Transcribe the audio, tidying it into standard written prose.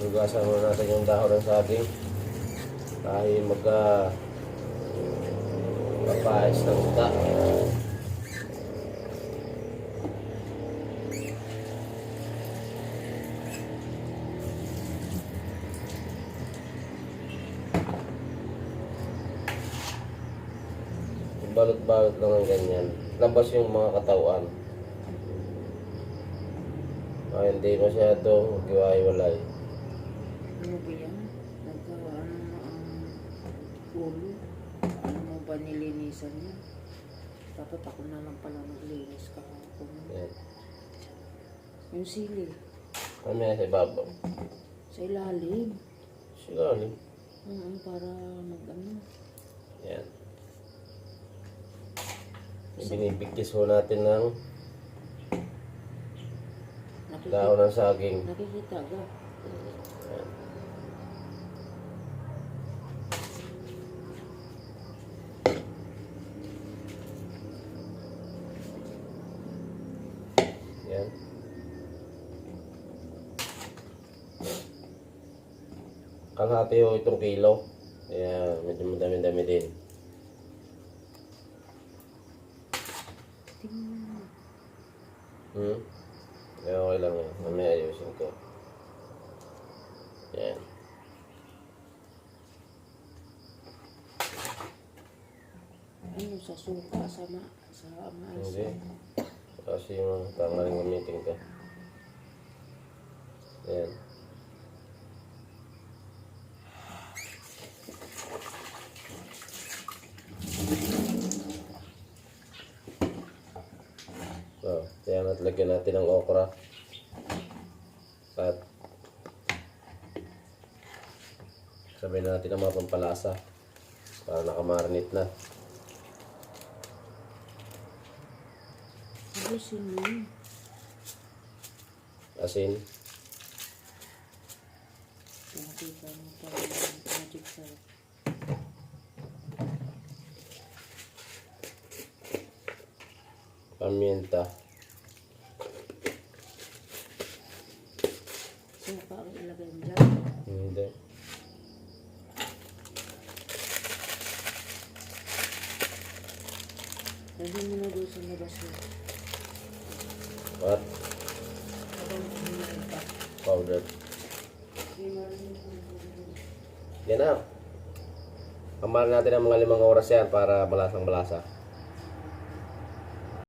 Hugasan muna natin yung dahon ng saging dahil magpapais ng isda. Balot-balot lang ng ganyan. Labas yung mga katawan. Ay, hindi masyado maghiwa-hiwalay. Ano ba yan? Nagkaano na ang ulo? Ano mo ba nilinisan niya? Dapat ako na lang pala naglinis kahapon. Yan. Yung sili. Mamaya sa ibabaw. Sa ilalim. Siguro. Para mag-ano. Yan. Binibigkis ho natin ng dahon ng saging. Nakikita ka. Yan. Yan. Kalahati ho itong kilo. Kaya medyo madami-dami din. Tingnan mo. Kaya okay lang yan. Mamaya ayusin ko. Yan. Ano sa suka, sa mais. Hindi. Kasi yung tanggaling gamitin ka. Yan. So, yan at lagyan natin ng okra. At sabihin natin ang mga pampalasa para nakamarinate na. Abusin mo yun. Asin. Nakikita mo pa yung magic sarap. Paminta. Suka ang ilagay mo dyan. Hindi. Lagyan mo na doon sa labas mo. What? Habang kumain pa. Powder. Yan na. Kamarin natin ang mga 5 oras yan para malasang malasa.